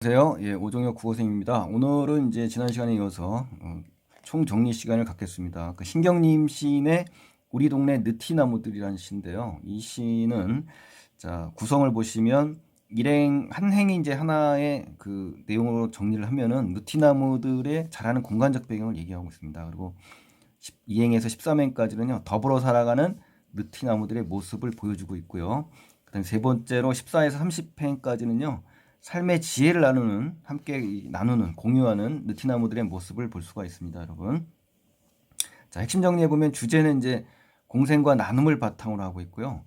안녕하세요. 예, 오종혁 국어생입니다. 오늘은 이제 지난 시간에 이어서 총정리 시간을 갖겠습니다. 그 신경림 시인의 우리 동네 느티나무들이라는 시인데요. 이 시는 자, 구성을 보시면 한 행이 이제 하나의 그 내용으로 정리를 하면은 느티나무들의 자라는 공간적 배경을 얘기하고 있습니다. 그리고 2행에서 13행까지는요, 더불어 살아가는 느티나무들의 모습을 보여주고 있고요. 그다음 세 번째로 14에서 30행까지는요, 삶의 지혜를 함께 나누는, 공유하는 느티나무들의 모습을 볼 수가 있습니다, 여러분. 자, 핵심 정리해보면 주제는 이제 공생과 나눔을 바탕으로 하고 있고요.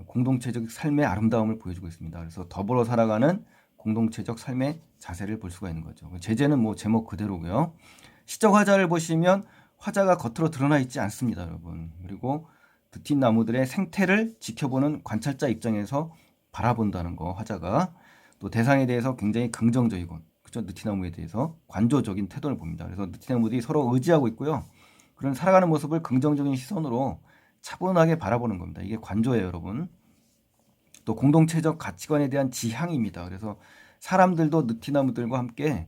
공동체적 삶의 아름다움을 보여주고 있습니다. 그래서 더불어 살아가는 공동체적 삶의 자세를 볼 수가 있는 거죠. 제재는 뭐 제목 그대로고요. 시적 화자를 보시면 화자가 겉으로 드러나 있지 않습니다, 여러분. 그리고 느티나무들의 생태를 지켜보는 관찰자 입장에서 바라본다는 거, 화자가. 또 대상에 대해서 굉장히 긍정적이고, 그렇죠? 느티나무에 대해서 관조적인 태도를 봅니다. 그래서 느티나무들이 서로 의지하고 있고요. 그런 살아가는 모습을 긍정적인 시선으로 차분하게 바라보는 겁니다. 이게 관조예요, 여러분. 또 공동체적 가치관에 대한 지향입니다. 그래서 사람들도 느티나무들과 함께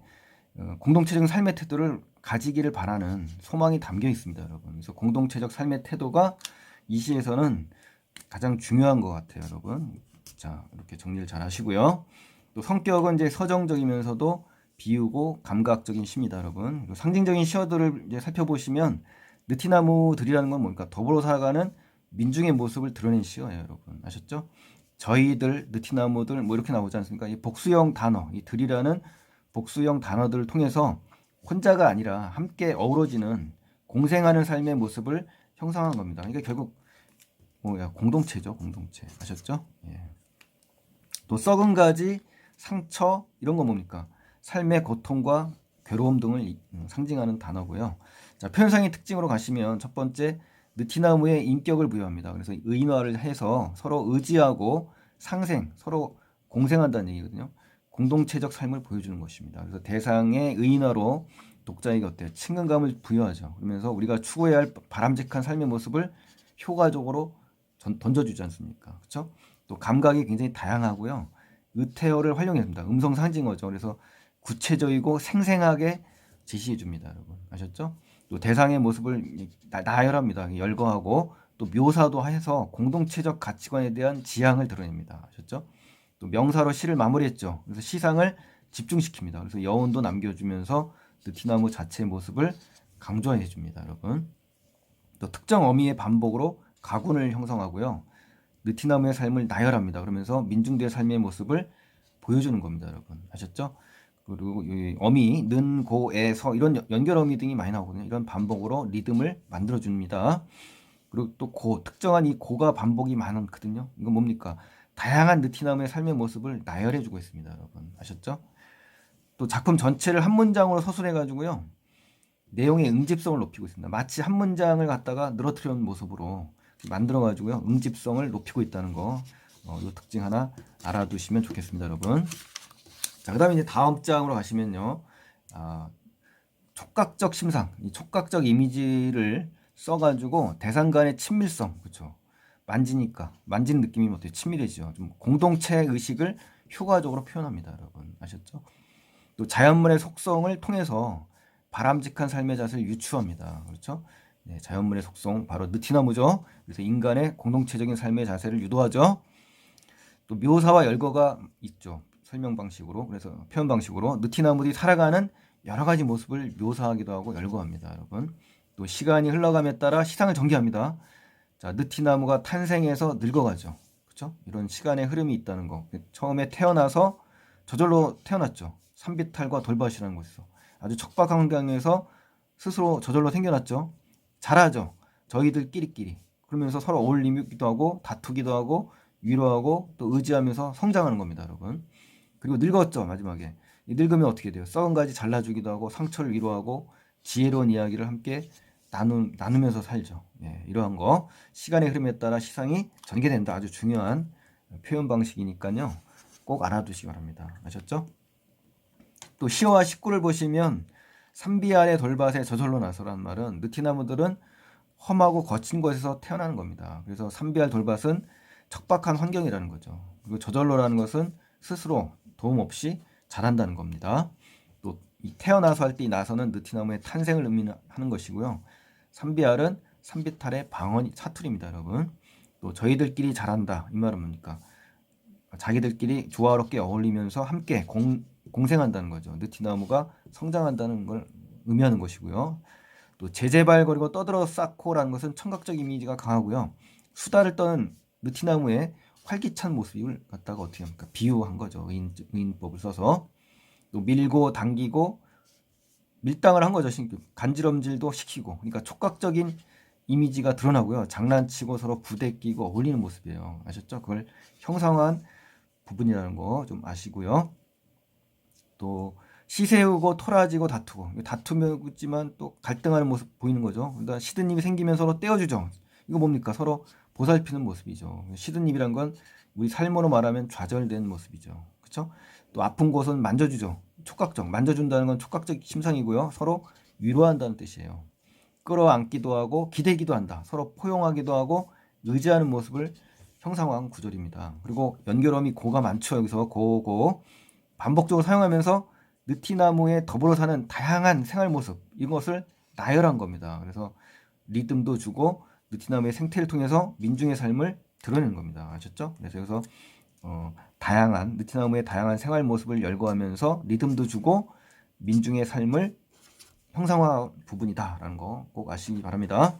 공동체적인 삶의 태도를 가지기를 바라는 소망이 담겨 있습니다, 여러분. 그래서 공동체적 삶의 태도가 이 시에서는 가장 중요한 것 같아요, 여러분. 자, 이렇게 정리를 잘 하시고요. 또 성격은 이제 서정적이면서도 비우고 감각적인 시입니다, 여러분. 상징적인 시어들을 이제 살펴보시면 느티나무들이라는 건 뭡니까? 더불어 살아가는 민중의 모습을 드러낸 시어예요, 여러분. 아셨죠? 저희들, 느티나무들 뭐 이렇게 나오지 않습니까? 이 복수형 단어, 이 들이라는 복수형 단어들을 통해서 혼자가 아니라 함께 어우러지는 공생하는 삶의 모습을 형성한 겁니다. 이게 결국 뭐야, 공동체죠, 공동체. 아셨죠? 예. 또 썩은 가지, 상처 이런 거 뭡니까? 삶의 고통과 괴로움 등을 상징하는 단어고요. 자, 표현상의 특징으로 가시면 첫 번째 느티나무에 인격을 부여합니다. 그래서 의인화를 해서 서로 의지하고 상생, 서로 공생한다는 얘기거든요. 공동체적 삶을 보여주는 것입니다. 그래서 대상의 의인화로 독자에게 어때요? 친근감을 부여하죠. 그러면서 우리가 추구해야 할 바람직한 삶의 모습을 효과적으로 던져주지 않습니까? 그렇죠? 또 감각이 굉장히 다양하고요. 의태어를 활용했습니다. 음성 상징어죠. 그래서 구체적이고 생생하게 제시해 줍니다, 여러분. 아셨죠? 또 대상의 모습을 나열합니다. 열거하고 또 묘사도 해서 공동체적 가치관에 대한 지향을 드러냅니다. 아셨죠? 또 명사로 시를 마무리했죠. 그래서 시상을 집중시킵니다. 그래서 여운도 남겨주면서 느티나무 자체의 모습을 강조해 줍니다, 여러분. 또 특정 어미의 반복으로 가군을 형성하고요. 느티나무의 삶을 나열합니다. 그러면서 민중들의 삶의 모습을 보여주는 겁니다, 여러분. 아셨죠? 그리고 이 어미, 는, 고, 에, 서 이런 연결 어미 등이 많이 나오거든요. 이런 반복으로 리듬을 만들어 줍니다. 그리고 또 고, 특정한 이 고가 반복이 많거든요. 이건 뭡니까? 다양한 느티나무의 삶의 모습을 나열해 주고 있습니다, 여러분. 아셨죠? 또 작품 전체를 한 문장으로 서술해 가지고요. 내용의 응집성을 높이고 있습니다. 마치 한 문장을 갖다가 늘어뜨려 놓은 모습으로 만들어 가지고요. 응집성을 높이고 있다는 거. 이 특징 하나 알아두시면 좋겠습니다, 여러분. 자, 그다음에 이제 다음 장으로 가시면요. 촉각적 심상, 이 촉각적 이미지를 써가지고 대상 간의 친밀성, 그렇죠? 만지니까 만지는 느낌이 어때요? 친밀해지죠. 좀 공동체 의식을 효과적으로 표현합니다, 여러분. 아셨죠? 또 자연물의 속성을 통해서 바람직한 삶의 자세를 유추합니다. 그렇죠? 네, 자연물의 속성 바로 느티나무죠. 그래서 인간의 공동체적인 삶의 자세를 유도하죠. 또 묘사와 열거가 있죠. 설명 방식으로. 그래서 표현 방식으로 느티나무들이 살아가는 여러 가지 모습을 묘사하기도 하고 열거합니다, 여러분. 또 시간이 흘러감에 따라 시상을 전개합니다. 자, 느티나무가 탄생해서 늙어가죠. 그렇죠? 이런 시간의 흐름이 있다는 거. 처음에 태어나서 저절로 태어났죠. 산비탈과 돌밭이라는 곳에서 아주 척박한 환경에서 스스로 저절로 생겨났죠. 자라죠. 저희들끼리끼리. 그러면서 서로 어울리기도 하고 다투기도 하고 위로하고 또 의지하면서 성장하는 겁니다, 여러분. 그리고 늙었죠, 마지막에. 늙으면 어떻게 돼요? 썩은 가지 잘라주기도 하고 상처를 위로하고 지혜로운 이야기를 함께 나누면서 살죠. 예, 이러한 거 시간의 흐름에 따라 시상이 전개된다. 아주 중요한 표현 방식이니까요. 꼭 알아두시기 바랍니다. 아셨죠? 또 시와 19를 보시면 산비 아래 돌밭에 저절로 나서라는 말은 느티나무들은 험하고 거친 곳에서 태어나는 겁니다. 그래서 산비 아래 돌밭은 척박한 환경이라는 거죠. 그리고 저절로라는 것은 스스로 도움 없이 자란다는 겁니다. 또 이 태어나서 할 때 이 나서는 느티나무의 탄생을 의미하는 것이고요. 산비알은 산비탈의 방언 사투리입니다, 여러분. 또 저희들끼리 자란다 이 말은 뭡니까? 자기들끼리 조화롭게 어울리면서 함께 공생한다는 거죠. 느티나무가 성장한다는 걸 의미하는 것이고요. 또 제재발거리고 떠들어 쌓고라는 것은 청각적 이미지가 강하고요. 수다를 떠는 느티나무의 활기찬 모습을 갖다가 어떻게 합니까? 비유한 거죠. 의인법을 써서. 또 밀고 당기고 밀당을 한 거죠. 간지럼질도 시키고. 그러니까 촉각적인 이미지가 드러나고요. 장난치고 서로 부대끼고 어울리는 모습이에요. 아셨죠? 그걸 형상화한 부분이라는 거 좀 아시고요. 또 시세우고 토라지고 다투고 다투지만 또 갈등하는 모습 보이는 거죠. 그러니까 시드님이 생기면 서로 떼어주죠. 이거 뭡니까? 서로 보살피는 모습이죠. 시드님이란 건 우리 삶으로 말하면 좌절된 모습이죠. 그렇죠? 또 아픈 곳은 만져주죠. 촉각적 만져준다는 건 촉각적 심상이고요. 서로 위로한다는 뜻이에요. 끌어안기도 하고 기대기도 한다. 서로 포용하기도 하고 의지하는 모습을 형상화한 구절입니다. 그리고 연결어미 고가 많죠. 여기서 고고 반복적으로 사용하면서 느티나무에 더불어 사는 다양한 생활 모습 이것을 나열한 겁니다. 그래서 리듬도 주고 느티나무의 생태를 통해서 민중의 삶을 드러내는 겁니다. 아셨죠? 그래서 여기서 다양한 느티나무의 다양한 생활 모습을 열거하면서 리듬도 주고 민중의 삶을 형상화 부분이다라는 거 꼭 아시기 바랍니다.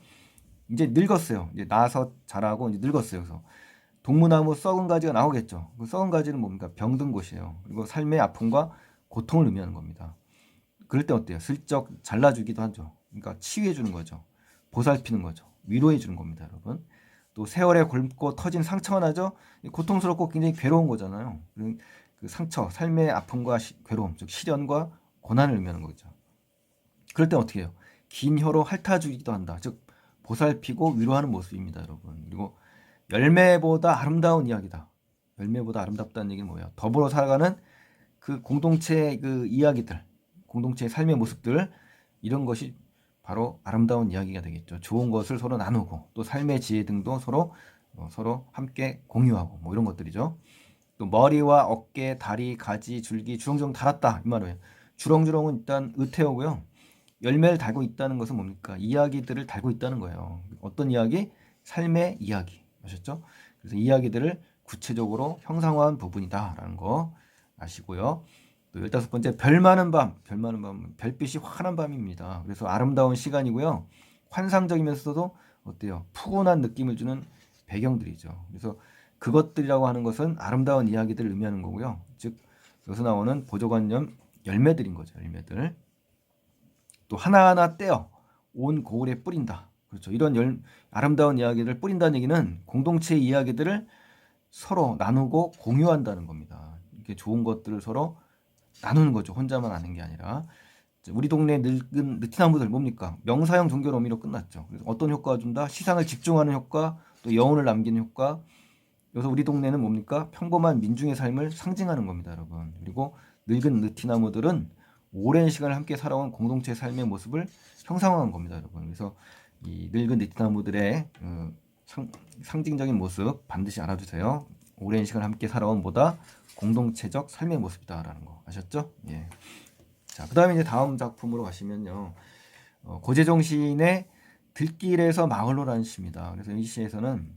이제 늙었어요. 이제 나서 자라고 이제 늙었어요. 그래서 동무나무 썩은 가지가 나오겠죠. 그 썩은 가지는 뭡니까? 병든 곳이에요. 그리고 삶의 아픔과 고통을 의미하는 겁니다. 그럴 때 어때요? 슬쩍 잘라주기도 하죠. 그러니까 치유해 주는 거죠. 보살피는 거죠. 위로해 주는 겁니다, 여러분. 또 세월에 곪고 터진 상처가 나죠. 고통스럽고 굉장히 괴로운 거잖아요. 그 상처, 삶의 아픔과 괴로움, 즉 시련과 고난을 의미하는 거죠. 그럴 때 어떻게 해요? 긴 혀로 핥아주기도 한다. 즉 보살피고 위로하는 모습입니다, 여러분. 그리고 열매보다 아름다운 이야기다. 열매보다 아름답다는 얘기는 뭐예요? 더불어 살아가는 그 공동체의 그 이야기들, 공동체의 삶의 모습들 이런 것이 바로 아름다운 이야기가 되겠죠. 좋은 것을 서로 나누고 또 삶의 지혜 등도 서로 함께 공유하고 뭐 이런 것들이죠. 또 머리와 어깨, 다리, 가지, 줄기 주렁주렁 달았다 이 말이에요. 주렁주렁은 일단 의태어고요. 열매를 달고 있다는 것은 뭡니까? 이야기들을 달고 있다는 거예요. 어떤 이야기? 삶의 이야기. 아셨죠? 그래서 이야기들을 구체적으로 형상화한 부분이다라는 거 아시고요. 또 15번째 별 많은 밤, 별빛이 환한 밤입니다. 그래서 아름다운 시간이고요. 환상적이면서도 어때요? 푸근한 느낌을 주는 배경들이죠. 그래서 그것들이라고 하는 것은 아름다운 이야기들을 의미하는 거고요. 즉 여기서 나오는 보조관념 열매들인 거죠. 열매들. 또 하나하나 떼어 온 고을에 뿌린다. 그렇죠. 이런 아름다운 이야기를 뿌린다는 얘기는 공동체의 이야기들을 서로 나누고 공유한다는 겁니다. 이렇게 좋은 것들을 서로 나누는 거죠. 혼자만 아는 게 아니라. 우리 동네 늙은 느티나무들 뭡니까? 명사형 종결 어미로 끝났죠. 그래서 어떤 효과가 준다? 시상을 집중하는 효과, 또 여운을 남기는 효과. 여기서 우리 동네는 뭡니까? 평범한 민중의 삶을 상징하는 겁니다, 여러분. 그리고 늙은 느티나무들은 오랜 시간을 함께 살아온 공동체 삶의 모습을 형상화한 겁니다, 여러분. 그래서 이 늙은 느티나무들의 상징적인 모습 반드시 알아두세요. 오랜 시간 함께 살아온 보다 공동체적 삶의 모습이다라는 거 아셨죠? 예. 자, 그다음에 이제 다음 작품으로 가시면요. 고재종 시인의 들길에서 마을로라는 시입니다. 그래서 이 시에서는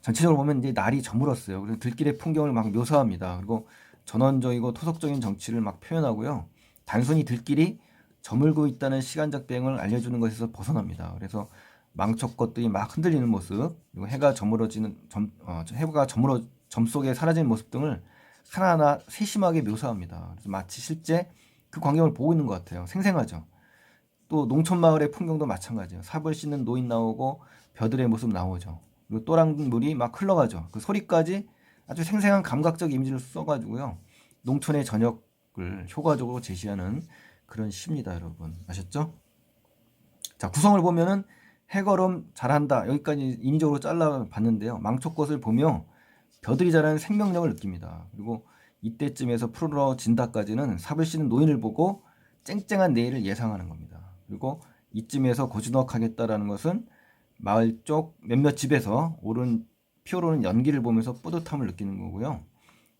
전체적으로 보면 이제 날이 저물었어요. 그래서 들길의 풍경을 막 묘사합니다. 그리고 전원적이고 토속적인 정치를 막 표현하고요. 단순히 들길이 저물고 있다는 시간적 배경을 알려주는 것에서 벗어납니다. 그래서 망쳤것들이 막 흔들리는 모습, 그리고 해가 점 속에 사라지는 모습 등을 하나하나 세심하게 묘사합니다. 그래서 마치 실제 그 광경을 보고 있는 것 같아요. 생생하죠. 또 농촌 마을의 풍경도 마찬가지예요. 삽을 씻는 노인 나오고 벼들의 모습 나오죠. 그리고 또랑물이 막 흘러가죠. 그 소리까지 아주 생생한 감각적 이미지를 써가지고요. 농촌의 저녁을 효과적으로 제시하는 그런 시입니다, 여러분. 아셨죠? 자, 구성을 보면은 해걸음 잘한다. 여기까지 인위적으로 잘라봤는데요. 망초꽃을 보며 벼들이 자라는 생명력을 느낍니다. 그리고 이때쯤에서 푸르러진다까지는 삽을 씻는 노인을 보고 쨍쨍한 내일을 예상하는 겁니다. 그리고 이쯤에서 고즈넉하겠다라는 것은 마을 쪽 몇몇 집에서 피어오르는 연기를 보면서 뿌듯함을 느끼는 거고요.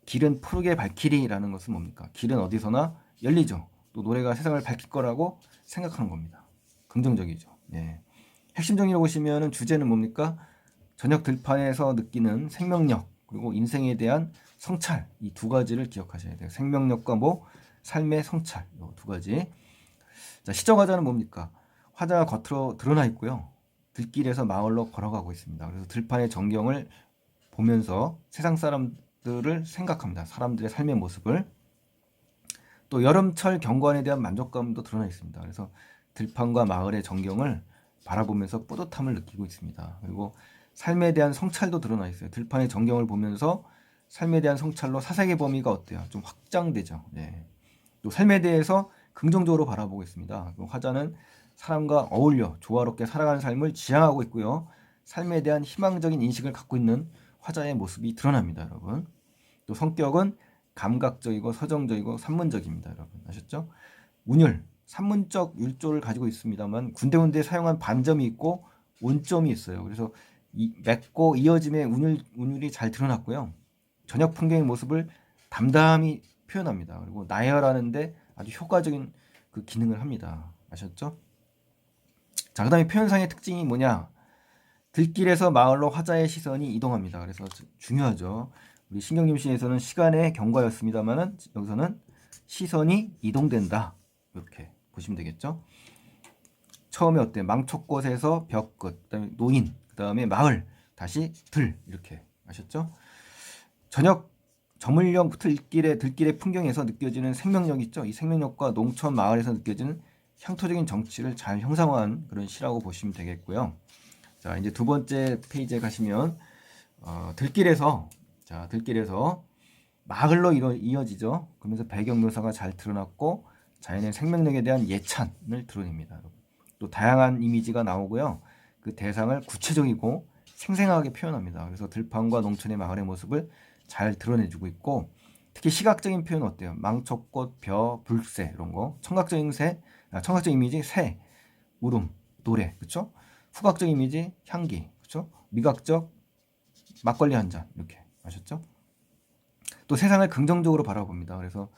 길은 푸르게 밝히리라는 것은 뭡니까? 길은 어디서나 열리죠. 또 노래가 세상을 밝힐 거라고 생각하는 겁니다. 긍정적이죠. 예. 핵심 정의로 보시면은 주제는 뭡니까? 저녁 들판에서 느끼는 생명력 그리고 인생에 대한 성찰 이 두 가지를 기억하셔야 돼요. 생명력과 뭐 삶의 성찰 이 두 가지. 자, 시적 화자는 뭡니까? 화자가 겉으로 드러나 있고요. 들길에서 마을로 걸어가고 있습니다. 그래서 들판의 전경을 보면서 세상 사람들을 생각합니다. 사람들의 삶의 모습을. 또 여름철 경관에 대한 만족감도 드러나 있습니다. 그래서 들판과 마을의 전경을 바라보면서 뿌듯함을 느끼고 있습니다. 그리고 삶에 대한 성찰도 드러나 있어요. 들판의 전경을 보면서 삶에 대한 성찰로 사색의 범위가 어때요? 좀 확장되죠. 네. 또 삶에 대해서 긍정적으로 바라보고 있습니다. 화자는 사람과 어울려 조화롭게 살아가는 삶을 지향하고 있고요. 삶에 대한 희망적인 인식을 갖고 있는 화자의 모습이 드러납니다, 여러분. 또 성격은 감각적이고 서정적이고 산문적입니다, 여러분. 아셨죠? 운율, 산문적 율조를 가지고 있습니다만 군데군데 사용한 반점이 있고 온점이 있어요. 그래서 맺고 이어짐의 운율이 잘 드러났고요. 저녁 풍경의 모습을 담담히 표현합니다. 그리고 나열하는데 아주 효과적인 그 기능을 합니다. 아셨죠? 자, 그 다음에 표현상의 특징이 뭐냐? 들길에서 마을로 화자의 시선이 이동합니다. 그래서 중요하죠. 우리 신경림 시에서는 시간의 경과였습니다만은 여기서는 시선이 이동된다. 이렇게 보시면 되겠죠. 처음에 어때? 망초꽃에서 벽끝, 그다음에 노인, 그다음에 마을, 다시 들 이렇게 아셨죠? 저녁 저물녘 들길의 풍경에서 느껴지는 생명력 있죠. 이 생명력과 농촌 마을에서 느껴지는 향토적인 정취를 잘 형상화한 그런 시라고 보시면 되겠고요. 자, 이제 두 번째 페이지에 가시면 들길에서 마을로 이어지죠. 그러면서 배경 묘사가 잘 드러났고 자연의 생명력에 대한 예찬을 드러냅니다. 또 다양한 이미지가 나오고요. 그 대상을 구체적이고 생생하게 표현합니다. 그래서 들판과 농촌의 마을의 모습을 잘 드러내주고 있고 특히 시각적인 표현 어때요? 망초꽃, 벼, 불새 이런 거. 청각적인 이미지 새, 울음, 노래, 그렇죠? 후각적 이미지 향기, 그렇죠? 미각적 막걸리 한 잔 이렇게 아셨죠? 또 세상을 긍정적으로 바라봅니다. 그래서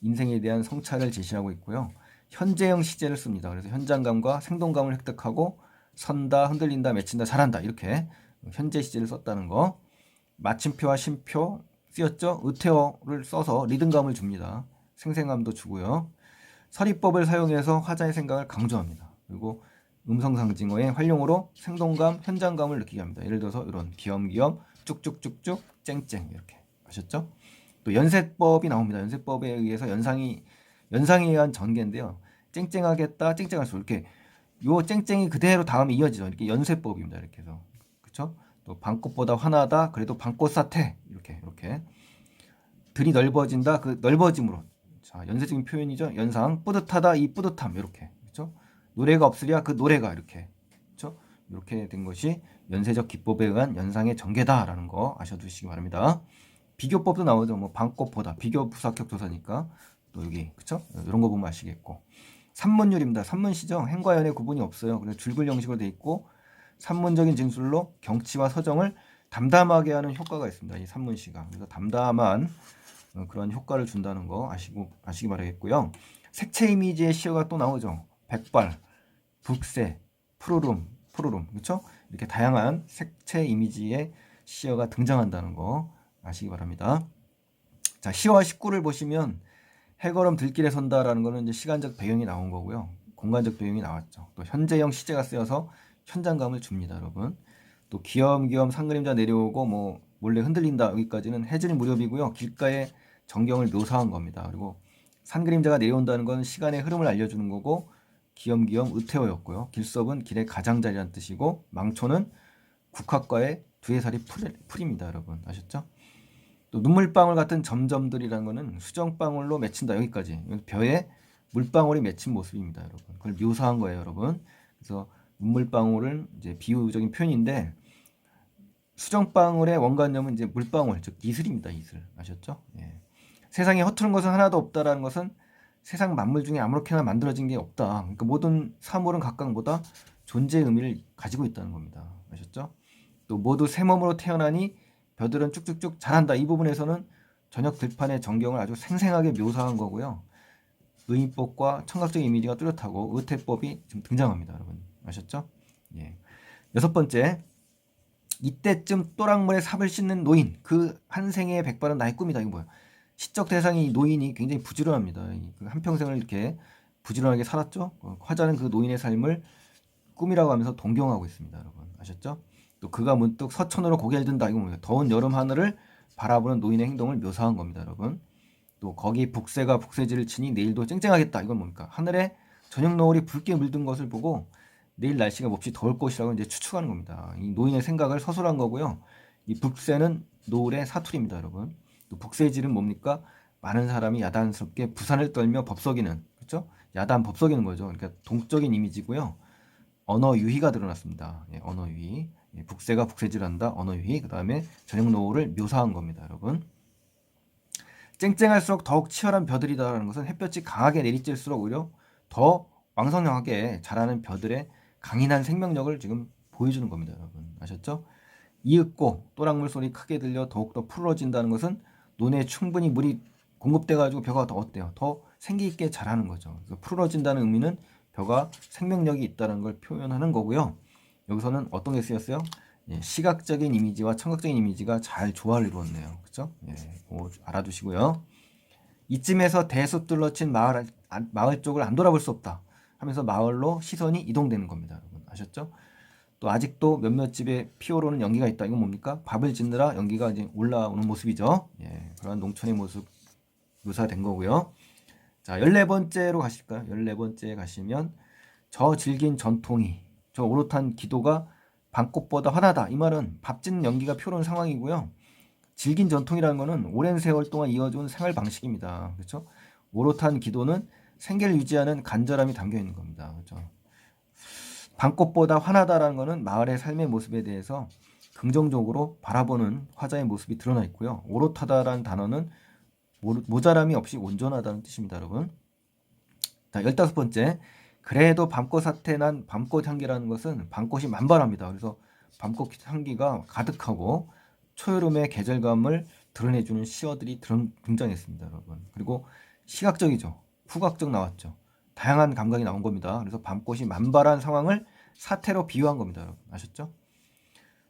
인생에 대한 성찰을 제시하고 있고요. 현재형 시제를 씁니다. 그래서 현장감과 생동감을 획득하고 선다, 흔들린다, 맺힌다, 잘한다 이렇게 현재 시제를 썼다는 거. 마침표와 쉼표 쓰였죠. 의태어를 써서 리듬감을 줍니다. 생생감도 주고요. 서리법을 사용해서 화자의 생각을 강조합니다. 그리고 음성상징어의 활용으로 생동감, 현장감을 느끼게 합니다. 예를 들어서 이런 귀염귀염, 쭉쭉쭉쭉, 쨍쨍 이렇게 아셨죠? 또 연세법이 나옵니다. 연세법에 의해서 연상에 의한 전개인데요. 쨍쨍하겠다, 쨍쨍할수록 이렇게 요 쨍쨍이 그대로 다음에 이어지죠. 이렇게 연세법입니다. 이렇게 해서 그렇죠? 또 방꽃보다 환하다, 그래도 방꽃 사태 이렇게 들이 넓어진다, 그 넓어짐으로 자 연세적인 표현이죠. 연상 뿌듯하다, 이 뿌듯함 이렇게 그렇죠? 노래가 없으랴 그 노래가 이렇게 그렇죠? 이렇게 된 것이 연세적 기법에 의한 연상의 전개다라는 거 아셔두시기 바랍니다. 비교법도 나오죠. 뭐 방꽃보다 비교 부사격 조사니까 또 여기 그쵸? 이런 거 보면 아시겠고 산문율입니다. 산문시죠. 행과 연의 구분이 없어요. 그래서 줄글 형식으로 돼 있고 산문적인 진술로 경치와 서정을 담담하게 하는 효과가 있습니다. 이 산문시가 그래서 담담한 그런 효과를 준다는 거 아시기 바라겠고요. 색채 이미지의 시어가 또 나오죠. 백발, 북새, 푸르름 그렇죠? 이렇게 다양한 색채 이미지의 시어가 등장한다는 거 아시기 바랍니다. 자, 시와 19를 보시면 해걸음 들길에 선다라는 거는 이제 시간적 배경이 나온 거고요. 공간적 배경이 나왔죠. 또 현재형 시제가 쓰여서 현장감을 줍니다, 여러분. 또 귀염귀염 산그림자 내려오고 뭐 몰래 흔들린다 여기까지는 해질 무렵이고요. 길가의 전경을 묘사한 겁니다. 그리고 산그림자가 내려온다는 건 시간의 흐름을 알려주는 거고 귀염귀염 의태어였고요. 길섭은 길의 가장자리란 뜻이고 망초는 국화과의 두해살이 풀입니다, 여러분. 아셨죠? 또 눈물방울 같은 점점들이라는 거는 수정방울로 맺힌다 여기까지 벼에 물방울이 맺힌 모습입니다, 여러분. 그걸 묘사한 거예요, 여러분. 그래서 눈물방울은 이제 비유적인 표현인데 수정방울의 원관념은 이제 물방울 즉 이슬입니다, 이슬. 아셨죠? 예. 세상에 허투른 것은 하나도 없다라는 것은 세상 만물 중에 아무렇게나 만들어진 게 없다. 그러니까 모든 사물은 각각 뭐다 존재의 의미를 가지고 있다는 겁니다. 아셨죠? 또 모두 새 몸으로 태어나니 벼들은 쭉쭉쭉 자란다. 이 부분에서는 저녁 들판의 전경을 아주 생생하게 묘사한 거고요. 의인법과 청각적 이미지가 뚜렷하고 의태법이 지금 등장합니다. 여러분 아셨죠? 예. 여섯 번째, 이때쯤 또랑물에 삽을 씻는 노인, 그 한 생애의 백발은 나의 꿈이다. 이거 뭐야? 시적 대상이 노인이 굉장히 부지런합니다. 그 한평생을 이렇게 부지런하게 살았죠. 화자는 그 노인의 삶을 꿈이라고 하면서 동경하고 있습니다. 여러분 아셨죠? 또 그가 문득 서천으로 고개를 든다. 이거 뭡니까? 더운 여름 하늘을 바라보는 노인의 행동을 묘사한 겁니다. 여러분. 또 거기 북새가 북새질을 치니 내일도 쨍쨍하겠다. 이건 뭡니까? 하늘에 저녁 노을이 붉게 물든 것을 보고 내일 날씨가 몹시 더울 것이라고 이제 추측하는 겁니다. 이 노인의 생각을 서술한 거고요. 이 북새는 노을의 사투리입니다, 여러분. 또 북새질은 뭡니까? 많은 사람이 야단스럽게 부산을 떨며 법석이는, 그렇죠? 야단 법석이는 거죠. 그러니까 동적인 이미지고요. 언어 유희가 드러났습니다. 예, 언어 유희. 예, 북새가 북새질한다. 언어 유희. 그 다음에 저녁 노을을 묘사한 겁니다, 여러분. 쨍쨍할수록 더욱 치열한 벼들이다라는 것은 햇볕이 강하게 내리쬐일수록 오히려 더 왕성하게 자라는 벼들의 강인한 생명력을 지금 보여주는 겁니다, 여러분. 아셨죠? 이윽고 또랑물 소리 크게 들려 더욱더 푸르러진다는 것은 논에 충분히 물이 공급돼가지고 벼가 더 어때요? 더 생기 있게 자라는 거죠. 그래서 푸르러진다는 의미는 벼가 생명력이 있다는 걸 표현하는 거고요. 여기서는 어떤 게 쓰였어요? 예, 시각적인 이미지와 청각적인 이미지가 잘 조화를 이루었네요. 그렇죠? 예, 알아두시고요. 이쯤에서 대숲 둘러친 마을 쪽을 안 돌아볼 수 없다 하면서 마을로 시선이 이동되는 겁니다. 여러분 아셨죠? 또 아직도 몇몇 집에 피어오르는 연기가 있다. 이건 뭡니까? 밥을 짓느라 연기가 이제 올라오는 모습이죠. 예, 그런 농촌의 모습 묘사된 거고요. 자, 14번째로 가실까요? 14번째 가시면 저 질긴 전통이, 저 오롯한 기도가 밤꽃보다 환하다. 이 말은 밥 짓는 연기가 피어오르는 상황이고요. 질긴 전통이라는 것은 오랜 세월 동안 이어져온 생활 방식입니다. 그렇죠? 오롯한 기도는 생계를 유지하는 간절함이 담겨 있는 겁니다. 그렇죠? 밤꽃보다 환하다라는 것은 마을의 삶의 모습에 대해서 긍정적으로 바라보는 화자의 모습이 드러나 있고요. 오롯하다라는 단어는 모자람이 없이 온전하다는 뜻입니다, 여러분. 자, 15번째. 그래도 밤꽃 사태 난 밤꽃 향기라는 것은 밤꽃이 만발합니다. 그래서 밤꽃 향기가 가득하고 초여름의 계절감을 드러내주는 시어들이 등장했습니다, 여러분. 그리고 시각적이죠. 후각적 나왔죠. 다양한 감각이 나온 겁니다. 그래서 밤꽃이 만발한 상황을 사태로 비유한 겁니다, 여러분. 아셨죠?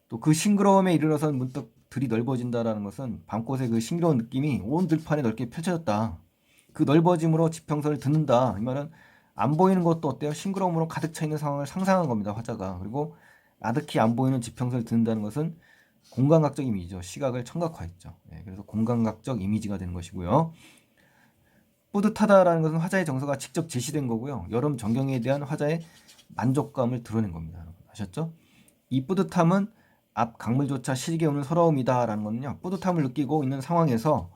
또 그 싱그러움에 이르러선 문득 들이 넓어진다라는 것은 밤꽃의 그 싱그러운 느낌이 온 들판에 넓게 펼쳐졌다. 그 넓어짐으로 지평선을 듣는다. 이 말은 안 보이는 것도 어때요? 싱그러움으로 가득 차 있는 상황을 상상한 겁니다, 화자가. 그리고 아득히 안 보이는 지평선을 듣는다는 것은 공감각적 이미지죠. 시각을 청각화했죠. 네, 그래서 공감각적 이미지가 되는 것이고요. 뿌듯하다라는 것은 화자의 정서가 직접 제시된 거고요. 여름 전경에 대한 화자의 만족감을 드러낸 겁니다. 아셨죠? 이 뿌듯함은 앞 강물조차 시리게 오는 서러움이다라는 거는요. 뿌듯함을 느끼고 있는 상황에서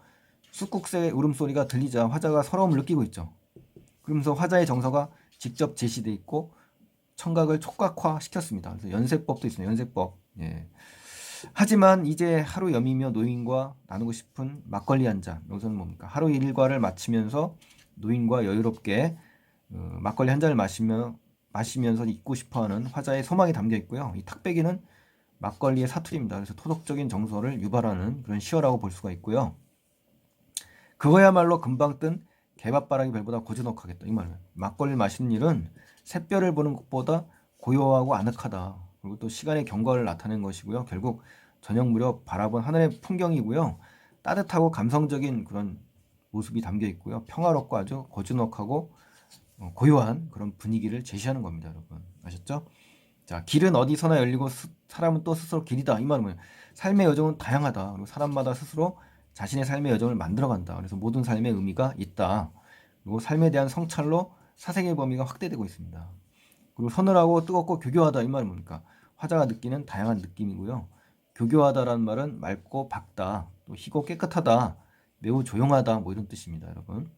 쑥국새의 울음소리가 들리자 화자가 서러움을 느끼고 있죠. 그러면서 화자의 정서가 직접 제시돼 있고 청각을 촉각화 시켰습니다. 그래서 연세법도 있습니다. 연세법. 예. 하지만 이제 하루 여미며 노인과 나누고 싶은 막걸리 한 잔. 여기서는 뭡니까? 하루 일과를 마치면서 노인과 여유롭게 막걸리 한 잔을 마시면서 잊고 싶어하는 화자의 소망이 담겨 있고요. 이 탁배기는 막걸리의 사투리입니다. 그래서 토독적인 정서를 유발하는 그런 시어라고 볼 수가 있고요. 그거야말로 금방 뜬 개밥바라기 별보다 고즈넉하겠다. 이 말은 막걸리를 마시는 일은 샛별을 보는 것보다 고요하고 아늑하다. 그리고 또 시간의 경과를 나타낸 것이고요. 결국 저녁 무렵 바라본 하늘의 풍경이고요. 따뜻하고 감성적인 그런 모습이 담겨 있고요. 평화롭고 아주 고즈넉하고 고요한 그런 분위기를 제시하는 겁니다, 여러분. 아셨죠? 자, 길은 어디서나 열리고 사람은 또 스스로 길이다. 이 말은 뭐예요? 삶의 여정은 다양하다. 그리고 사람마다 스스로 자신의 삶의 여정을 만들어간다. 그래서 모든 삶의 의미가 있다. 그리고 삶에 대한 성찰로 사색의 범위가 확대되고 있습니다. 그리고 서늘하고 뜨겁고 교교하다. 이 말은 뭡니까? 화자가 느끼는 다양한 느낌이고요. 교교하다라는 말은 맑고 밝다, 또 희고 깨끗하다, 매우 조용하다, 뭐 이런 뜻입니다, 여러분.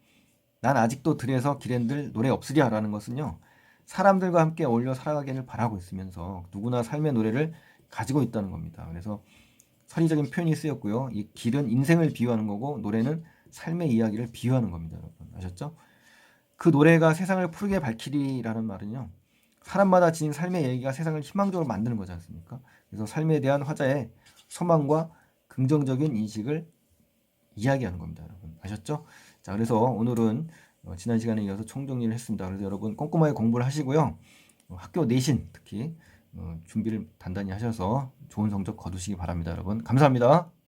난 아직도 들에서 길엔들 노래 없으랴라는 것은요. 사람들과 함께 어울려 살아가기를 바라고 있으면서 누구나 삶의 노래를 가지고 있다는 겁니다. 그래서 선의적인 표현이 쓰였고요. 이 길은 인생을 비유하는 거고 노래는 삶의 이야기를 비유하는 겁니다, 여러분. 아셨죠? 그 노래가 세상을 푸르게 밝히리라는 말은요. 사람마다 지닌 삶의 얘기가 세상을 희망적으로 만드는 거지 않습니까? 그래서 삶에 대한 화자의 소망과 긍정적인 인식을 이야기하는 겁니다, 여러분. 아셨죠? 자, 그래서 오늘은 지난 시간에 이어서 총정리를 했습니다. 그래서 여러분 꼼꼼하게 공부를 하시고요. 학교 내신 특히 준비를 단단히 하셔서 좋은 성적 거두시기 바랍니다, 여러분. 감사합니다.